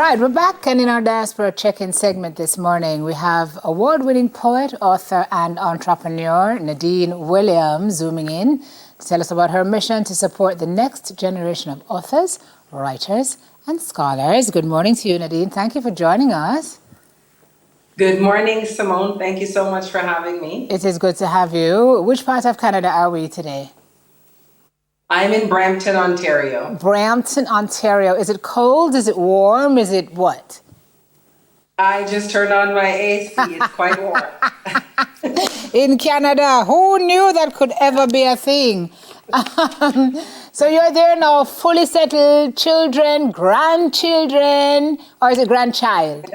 right, we're back and in our diaspora check-in segment this morning. We have award-winning poet, author, and entrepreneur Nadine Williams zooming in to tell us about her mission to support the next generation of authors, writers, and scholars. Good morning to you, Nadine. Thank you for joining us. Good morning, Simone. Thank you so much for having me. It is good to have you. Which part of Canada are we today? I'm in Brampton, Ontario. Brampton, Ontario. Is it cold? Is it warm? Is it what? I just turned on my AC. It's quite warm. In Canada, who knew that could ever be a thing? So you're there now, fully settled, children, grandchildren, or is it grandchild?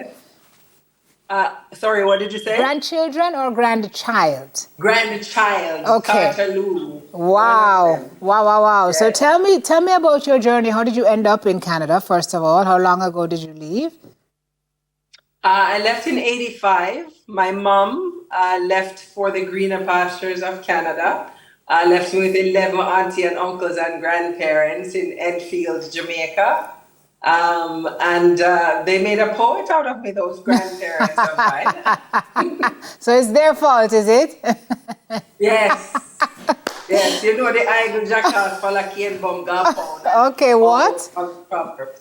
Sorry, what did you say? Grandchildren or grandchild? Grandchild. Okay. Cartaloo. Wow. Wow. Yes. So tell me about your journey. How did you end up in Canada, first of all? How long ago did you leave? I left in 85. My mom left for the greener pastures of Canada. Left me with 11 auntie and uncles and grandparents in Enfield, Jamaica. And they made a poet out of me, those grandparents of mine. So it's their fault, is it? Yes. Yes, you know the idle jackals for like and bum gapon. Okay, what?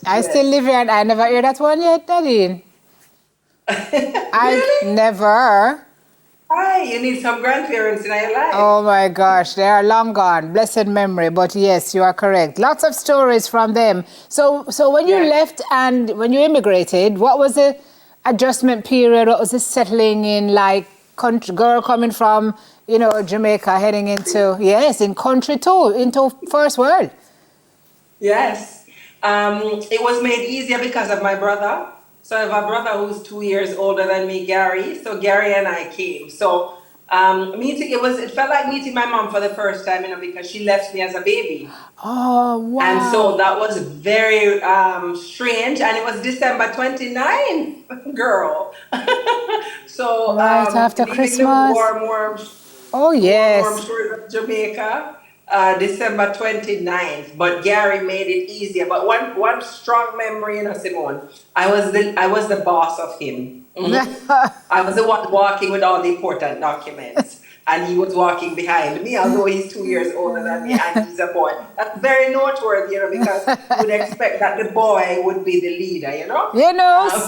I still live here and I never hear that one yet, Nadine. I never. Hi, you need some grandparents in your life. Oh my gosh, they are long gone, blessed memory. But yes, you are correct. Lots of stories from them. So when you left and when you immigrated, what was the adjustment period? What was the settling in like? Country girl coming from Jamaica heading into in country too, into first world. Yes, it was made easier because of my brother. So I have a brother who's 2 years older than me, Gary. So Gary and I came. So it felt like meeting my mom for the first time, because she left me as a baby. Oh, wow. And so that was very strange. And it was December 29th, girl. So right after Christmas. The warm oh, yes. warm shores of Jamaica. December 29th, but Gary made it easier. But one strong memory, Simone, I was the boss of him. I was the one walking with all the important documents, and he was walking behind me, although he's 2 years older than me, and he's a boy. That's very noteworthy, because you would expect that the boy would be the leader,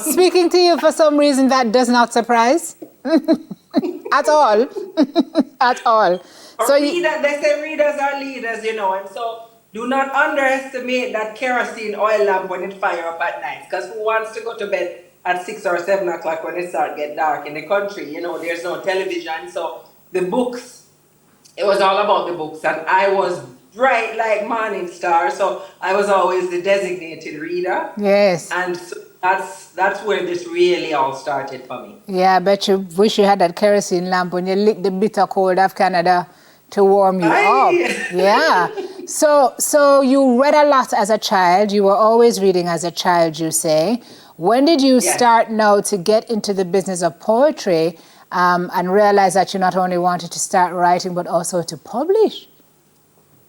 Speaking to you for some reason, that does not surprise at all. At all. So they say readers are leaders, and so do not underestimate that kerosene oil lamp when it fire up at night, because who wants to go to bed at 6 or 7 o'clock when it starts get dark in the country? There's no television. So the books, it was all about the books, and I was bright like morning star, so I was always the designated reader. Yes. And so that's where this really all started for me. Yeah, I bet you wish you had that kerosene lamp when you lick the bitter cold of Canada to warm you up. Yeah. So you read a lot as a child. You were always reading as a child, you say. When did you start now to get into the business of poetry and realize that you not only wanted to start writing, but also to publish?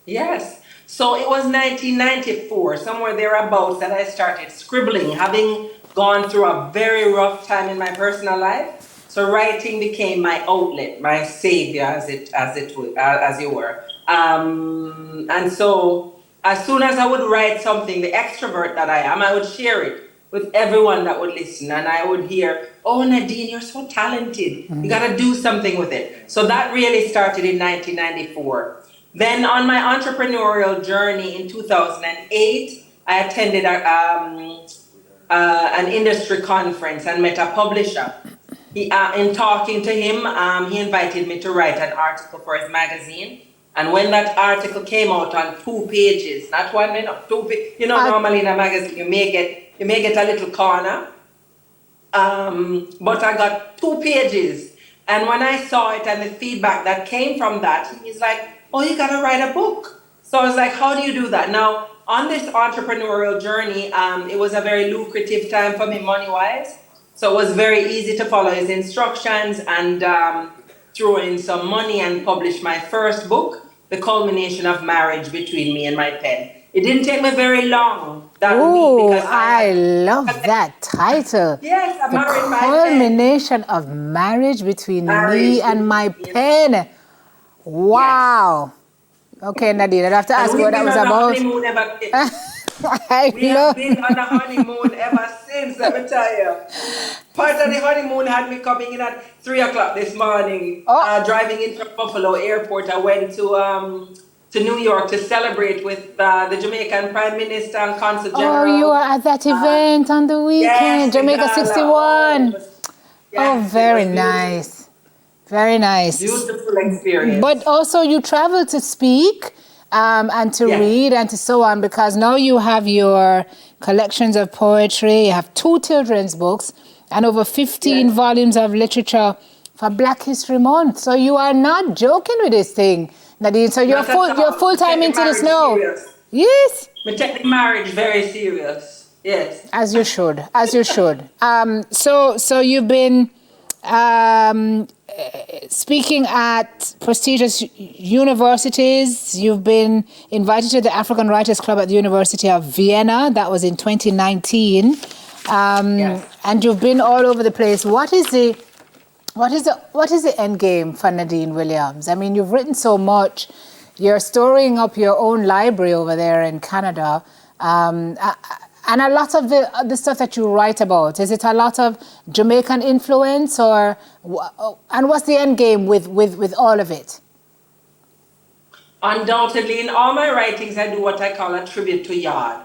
Yes. So it was 1994, somewhere thereabouts, that I started scribbling, having gone through a very rough time in my personal life. So writing became my outlet, my savior, as you were. And so as soon as I would write something, the extrovert that I am, I would share it with everyone that would listen. And I would hear, oh, Nadine, you're so talented. You got to do something with it. So that really started in 1994. Then on my entrepreneurial journey in 2008, I attended an industry conference and met a publisher. In talking to him, he invited me to write an article for his magazine. And when that article came out on 2 pages, not one, 2 pages, normally in a magazine, you may get a little corner. But I got 2 pages. And when I saw it and the feedback that came from that, he's like, oh, you got to write a book. So I was like, how do you do that? Now, on this entrepreneurial journey, it was a very lucrative time for me money-wise. So it was very easy to follow his instructions and throw in some money and publish my first book, The Culmination of Marriage Between Me and My Pen. It didn't take me very long that week Ooh, because I I had, love that title. yes, I The married my pen. culmination of marriage between me Marriage and my between, pen. yes. Wow. Okay, Nadine, I'd have to And ask you we've what that been was on a about. honeymoon ever since. I We have love. been on a honeymoon ever since, let me tell you. Part of the honeymoon had me coming in at 3 o'clock this morning, Oh, driving in from Buffalo Airport. I went to New York to celebrate with the Jamaican Prime Minister and Consul oh, you General. were at that Uh, event on the weekend, yes, the Jamaica gala. Oh, 61. Oh, it very was beautiful. nice. Very nice. Beautiful But experience. also, you travel to speak and to Yes, read and to so on because now you have your collections of poetry, you have 2 children's books, and over 15 yes. volumes of literature for Black History Month. So you are not joking with this thing, Nadine. So Not at you're all. full We time take the into this marriage now. serious. Yes. We take the marriage very serious. Yes. As you should, as you should. So you've been speaking at prestigious universities. You've been invited to the African Writers Club at the University of Vienna. That was in 2019, Yes. and you've been all over the place. What is the end game for Nadine Williams? I mean, you've written so much. You're storing up your own library over there in Canada. And a lot of the stuff that you write about, is it a lot of Jamaican influence and what's the end game with all of it? Undoubtedly, in all my writings, I do what I call a tribute to Yard.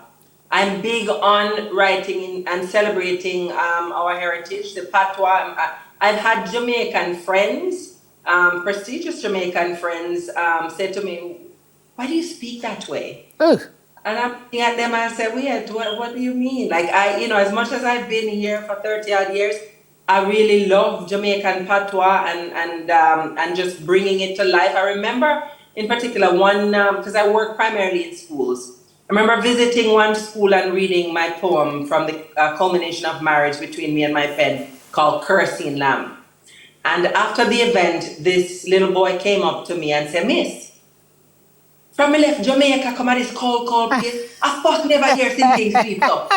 I'm big on writing and celebrating our heritage, the patois. I've had Jamaican friends, prestigious Jamaican friends, say to me, "Why do you speak that way?" Ooh. And I'm looking at them and I say, "Weird. What do you mean?" Like as much as I've been here for 30 odd years, I really love Jamaican patois and just bringing it to life. I remember in particular one because I work primarily in schools. I remember visiting one school and reading my poem from the culmination of marriage between me and my pen called Cursing Lamb. And after the event, this little boy came up to me and said, "Miss, from me left Jamaica, come at this cold, cold place. I first never hear some things sweet so.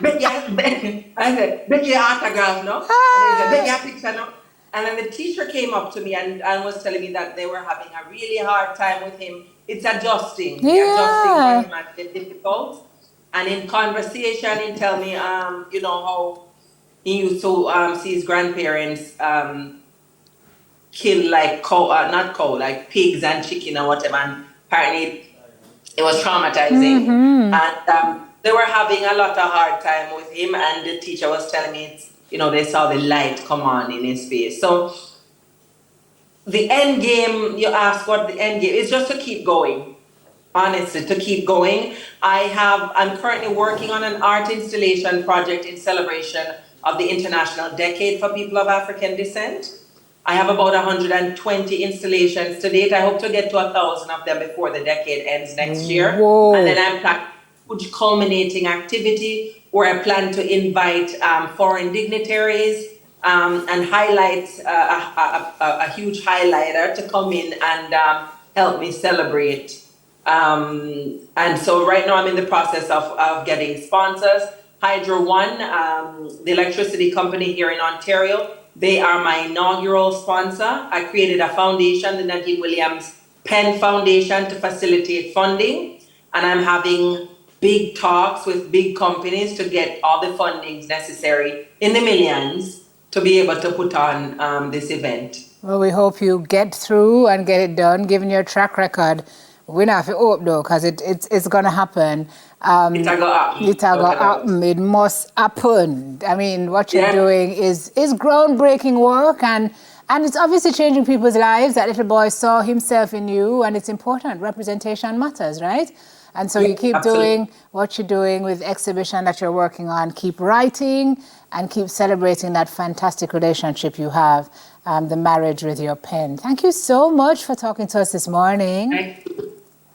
Bet you, I said, bet you autograph, no? And then he said, bet you a picture, no? And then the teacher came up to me and was telling me that they were having a really hard time with him. It's adjusting. The adjusting for Yeah. him has been difficult. And in conversation, he tell me, how he used to see his grandparents kill like cow, not cow, like pigs and chicken and whatever. And apparently it was traumatizing. And they were having a lot of hard time with him. And the teacher was telling me, they saw the light come on in his face. So the end game, you ask what the end game is, just to keep going. Honestly, to keep going. I'm currently working on an art installation project in celebration of the International Decade for People of African Descent. I have about 120 installations to date. I hope to get to 1,000 of them before the decade ends next year. And then Whoa. I'm planning a huge culminating activity where I plan to invite foreign dignitaries and highlight a huge highlighter to come in and help me celebrate. And so right now I'm in the process of getting sponsors. Hydro One, the electricity company here in Ontario, they are my inaugural sponsor. I created a foundation, the Nadine Williams Penn Foundation, to facilitate funding. And I'm having big talks with big companies to get all the fundings necessary in the millions to be able to put on this event. Well, we hope you get through and get it done, given your track record. We not have to hope though, because it's going to happen. It's a go happen. It a go happen. It must happen. I mean, what you're Yeah. doing is groundbreaking work, and it's obviously changing people's lives. That little boy saw himself in you, and it's important. Representation matters, right? And so Yeah, you keep absolutely. doing what you're doing with the exhibition that you're working on. Keep writing and keep celebrating that fantastic relationship you have, the marriage with your pen. Thank you so much for talking to us this morning. Thank you.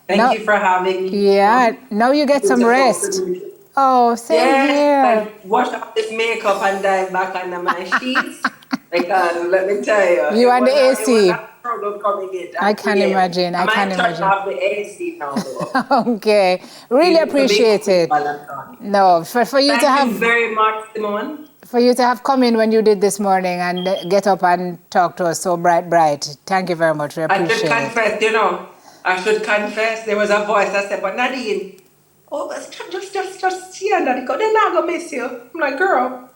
Thank Now, you for having me. yeah, now you get some Beautiful rest. producer. Oh, same Yes, here. I wash off this makeup and dive back under my sheets. Because let me tell you, You and the it was AC. a don't coming in. I can imagine. I I can might turn imagine. off the AC now, though. Okay. Really appreciate it. While I'm talking. No, for you to Thank you have very much, Simone. for you to have come in when you did this morning and get up and talk to us so bright. Thank you very much. We I should appreciate it. confess, I should confess, there was a voice that said, but Nadine, oh, but just see and Nadine, they're not going to miss you. I'm like, girl,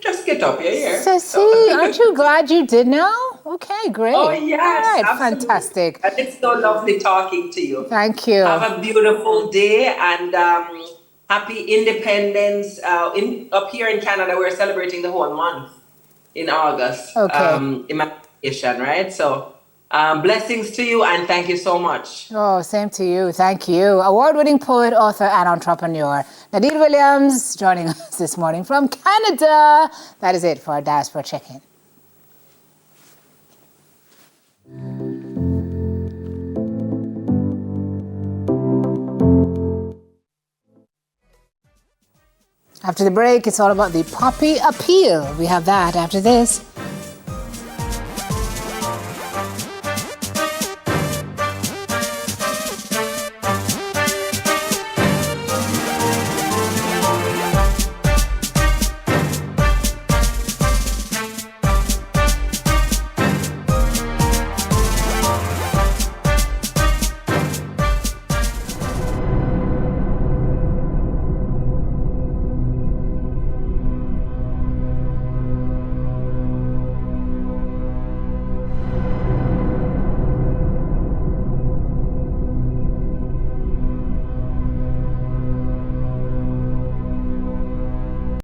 just get up, you're here. So see, aren't you glad you did now? Okay, great. Oh, yes, All right, absolutely. fantastic. And it's so lovely talking to you. Thank you. Have a beautiful day and happy independence. Up here in Canada, we're celebrating the whole month in August. Okay. Emancipation, right? So blessings to you and thank you so much. Oh, same to you. Thank you. Award-winning poet, author, and entrepreneur, Nadine Williams, joining us this morning from Canada. That is it for our Diaspora Check-In. After the break, it's all about the Poppy Appeal. We have that after this.